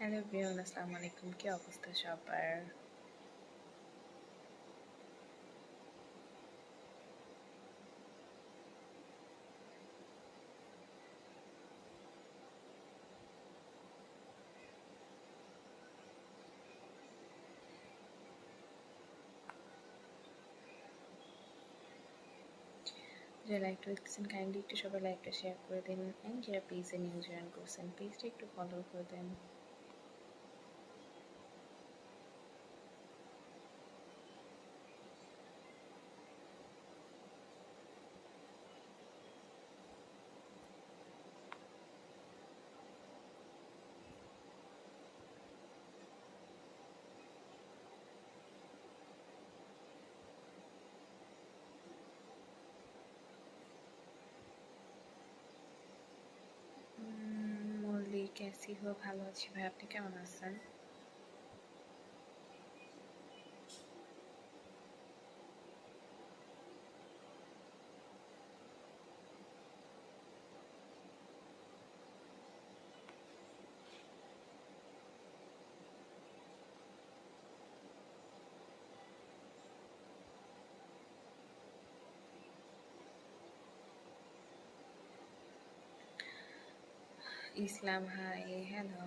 Hello everyone, আসসালামু আলাইকুম। কি অবস্থা সবার? যে লাইভটা দেখতেছেন কাইন্ডলি একটু সবাই লাইভটা শেয়ার করে দিন অ্যান্ড যারা পেজে নিউ জয়েন করছেন পেজটা একটু ফলো করে দেন। মল্লি ক্যাসি হো, ভালো আছি ভাই, আপনি কেমন আছেন? ইসলাম হাই, হ্যালো।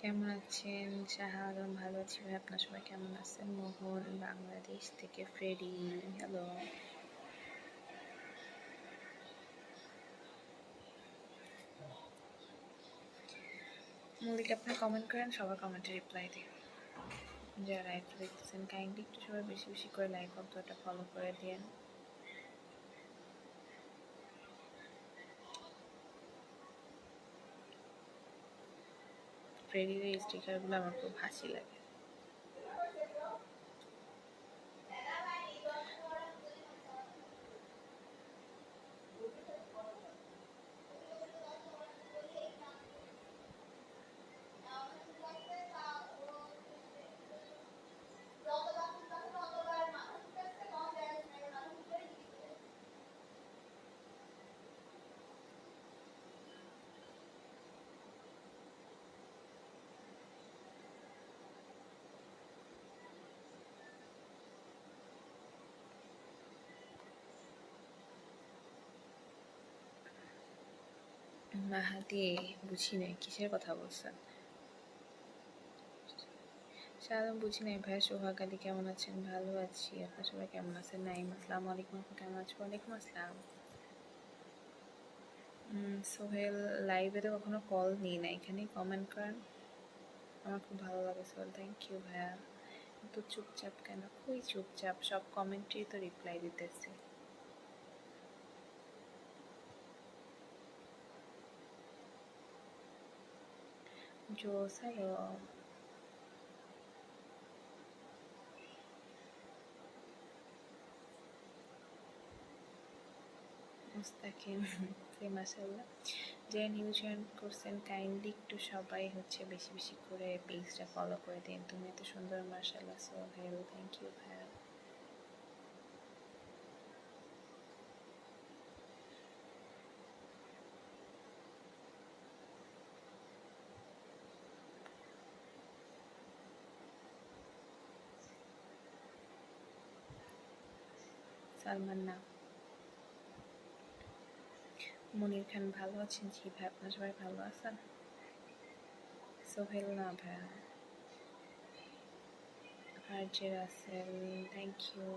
কেমন আছেন? শাহ আলম, ভালো আছি ভাই, আপনার সবাই কেমন আছেন? মোহন বাংলাদেশ থেকে, ফ্রেডি, হ্যালো। মল্লিক আপনি কমেন্ট করেন, সবার কমেন্টে রিপ্লাই দিন। যারা লাইভটা দেখতেছেন কাইন্ডলি একটু সবাই বেশি বেশি করে লাইক অন্তটা ফলো করে দিন। ফ্রেডির এই স্টিকারগুলো আমার খুব হাসি লাগে। মাহাদি, বুঝি নাই কিসের কথা বলছেন। সালাম, বুঝি নাই ভাইয়া। সোহাগ আলী, কেমন আছেন? ভালো আছি, আপনার সবাই কেমন আছেন? নাইম, আসসালামু আলাইকুম, আপনি কেমন আছেন? ওয়ালাইকুম আসসালাম। সোহেল, লাইভে তো কখনো কল নিই না, এখানেই কমেন্ট করেন, আমার খুব ভালো লাগে সোহেল, থ্যাংক ইউ ভাইয়া। তো চুপচাপ কেন? খুবই চুপচাপ, সব কমেন্টই তো রিপ্লাই দিতেছি। জোস, হ্যালো। মুস্তাকিম, মাশাআল্লাহ। যারা নিউ জয়েন করছেন কাইন্ডলি একটু সবাই বেশি বেশি করে পেজটা ফলো করে দিন। তুমি এত সুন্দর, মাশাআল্লাহ সোহেল, থ্যাংক ইউ ভাইয়া। সালমান না, মনির খান, ভালো আছেন? জি ভাই, আপনার সবাই ভালো আছেন? সোহেল না ভাইয়া। আর যে রাসেল, থ্যাংক ইউ।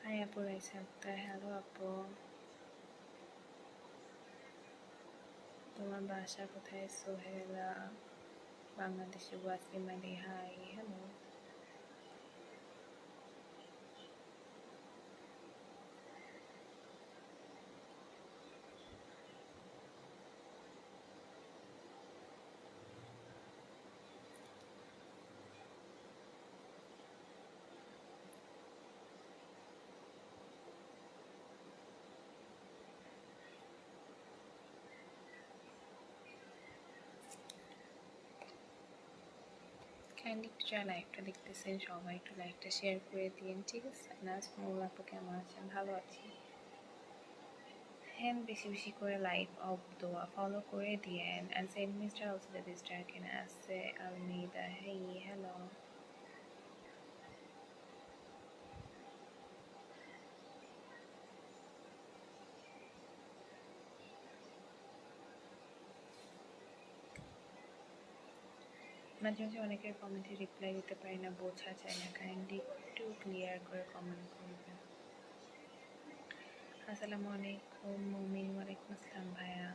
হাই আপু, রাইসা আক্তার, হ্যালো আপু। তোমার বাসা কোথায় সোহেলা? বাংলাদেশে, Wasim Ali, hi, hello. Kindly একটু যারা লাইভটা দেখতেছেন সবাই একটু লাইভটা শেয়ার করে দিন, ঠিক আছে? নাজমুল আপু কেমন আছেন? ভালো আছি। হ্যাঁ, বেশি বেশি করে লাইভ অফ দোয়া ফলো করে দিয়েন and send me star also that is star can আছে Almeida. Hey, hello. মাঝে মাঝে অনেকের কমেন্টে রিপ্লাই দিতে পারি না, বোঝা যায় না, কাইন্ডলি একটু ক্লিয়ার করে কমেন্ট করবেন। আসসালামু আলাইকুম মুমিন। ওয়ালাইকুম আসসালাম ভাইয়া।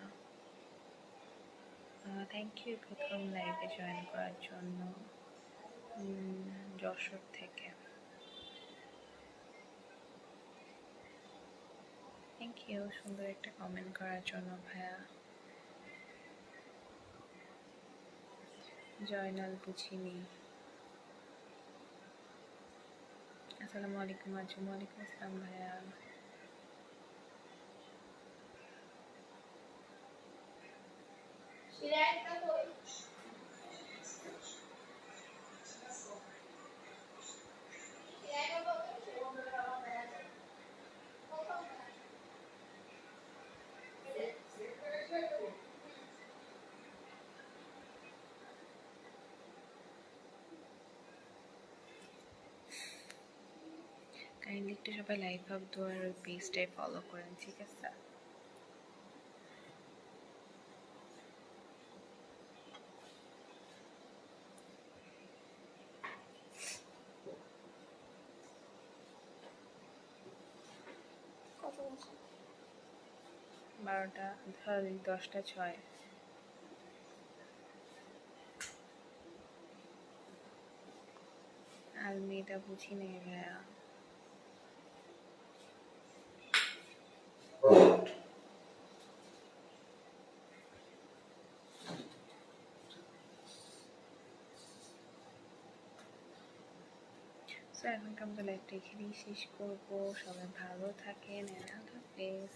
থ্যাংক ইউ প্রথম লাইভে জয়েন করার জন্য, যশোর থেকে। থ্যাংক ইউ সুন্দর একটা কমেন্ট করার জন্য ভাইয়া। জয়নাল বুঝিনি। আসসালামু আলাইকুম আজম। ওয়ালাইকুম আসসালাম ভাইয়া। কাইন্ডলি একটু সবাই লাইভ অফ দোয়ার ওই পেজটাই ফলো করেন, ঠিক আছে? কত বছর? 12টা, সরি 10টা 6। আলমিরা বুঝি নেই ভাইয়া। সো এখনকার মতো লাইভটা এখানেই শেষ করবো। সবাই ভালো থাকেন, আল্লাহ হাফেজ।